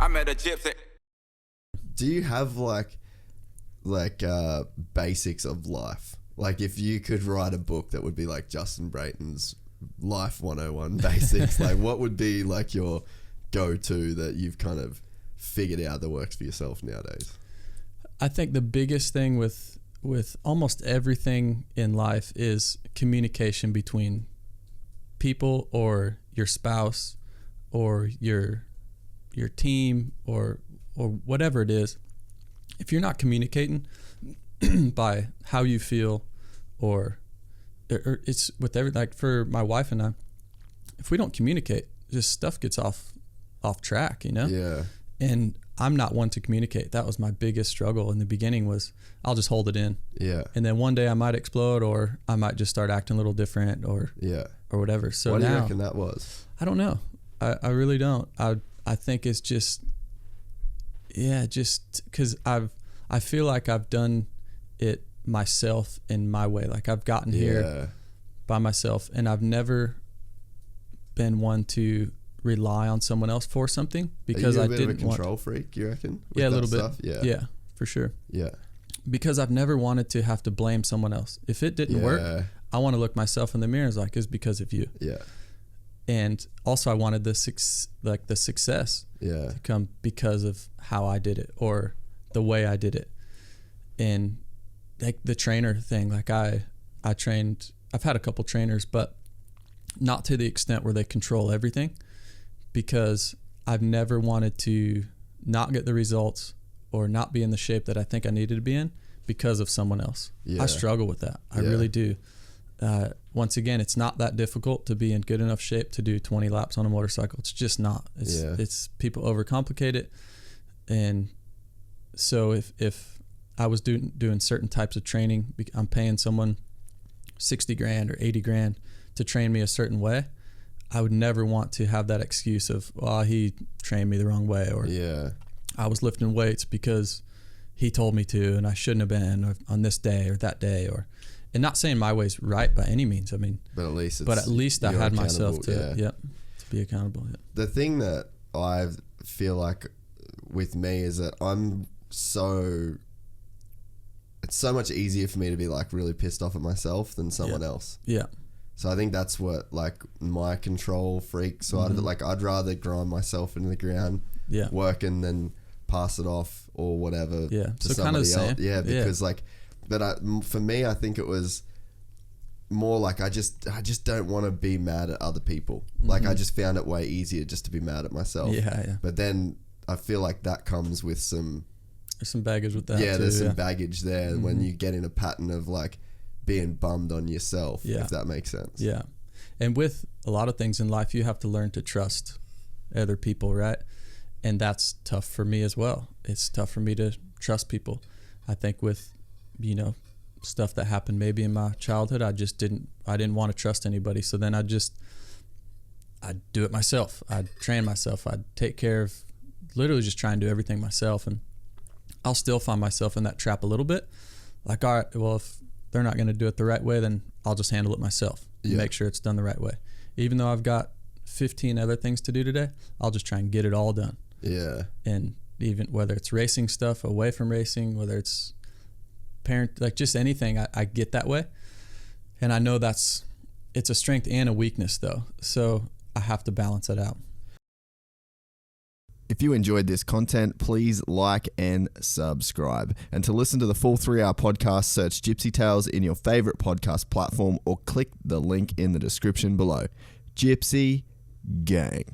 I met a gypsy. Do you have like basics of life? Like if you could write a book that would be like Justin Brayton's Life 101 basics, like what would be like your go-to that you've kind of figured out that works for yourself nowadays? I think the biggest thing with almost everything in life is communication between people or your spouse or your team or whatever it is. If you're not communicating by how you feel or it's with every, like for my wife and I, if we don't communicate, just stuff gets off track, you know? Yeah. And I'm not one to communicate. That was my biggest struggle in the beginning was I'll just hold it in. Yeah. And then one day I might explode or I might just start acting a little different or whatever. So what do now, you reckon that was? I don't know. I really don't. I think it's just because I feel like I've done it myself in my way. Like I've gotten here by myself and I've never been one to rely on someone else for something because I didn't want. Are you a bit of a control freak, you reckon? Yeah, a little stuff? bit. Yeah, for sure. Yeah. Because I've never wanted to have to blame someone else. If it didn't work, I want to look myself in the mirror and like, it's because of you. Yeah. And also I wanted the success to come because of how I did it or the way I did it. And like the trainer thing, like I trained, I've had a couple trainers, but not to the extent where they control everything, because I've never wanted to not get the results or not be in the shape that I think I needed to be in because of someone else. I struggle with that. I really do. Once again, it's not that difficult to be in good enough shape to do 20 laps on a motorcycle. It's just not. It's people overcomplicate it. And so if I was doing certain types of training, I'm paying someone 60 grand or 80 grand to train me a certain way, I would never want to have that excuse of, well, he trained me the wrong way, or I was lifting weights because he told me to and I shouldn't have been, or on this day or that day, and not saying my way's right by any means. I mean, but at least I had myself to be accountable. Yeah. The thing that I feel like with me is that it's so much easier for me to be like really pissed off at myself than someone else. Yeah. So I think that's what like my control freak side of it. Like I'd rather grind myself into the ground, working than pass it off or whatever to somebody else. Yeah, because like, but for me, I think it was more like I just don't want to be mad at other people. Like I just found it way easier just to be mad at myself. Yeah. But then I feel like that comes with there's some baggage with that. Yeah, there's some baggage there when you get in a pattern of like being bummed on yourself, if that makes sense. Yeah. And with a lot of things in life, you have to learn to trust other people, right? And that's tough for me as well. It's tough for me to trust people. I think with, stuff that happened maybe in my childhood, I didn't want to trust anybody. So then I'd do it myself. I'd train myself. I'd take care of, literally just try and do everything myself. And I'll still find myself in that trap a little bit. Like, all right, well, if they're not going to do it the right way, then I'll just handle it myself and make sure it's done the right way. Even though I've got 15 other things to do today, I'll just try and get it all done. Yeah. And even whether it's racing stuff, away from racing, whether it's like just anything, I get that way. And I know it's a strength and a weakness though. So I have to balance it out. If you enjoyed this content, please like and subscribe. And to listen to the full 3-hour podcast, search Gypsy Tales in your favorite podcast platform or click the link in the description below. Gypsy Gang.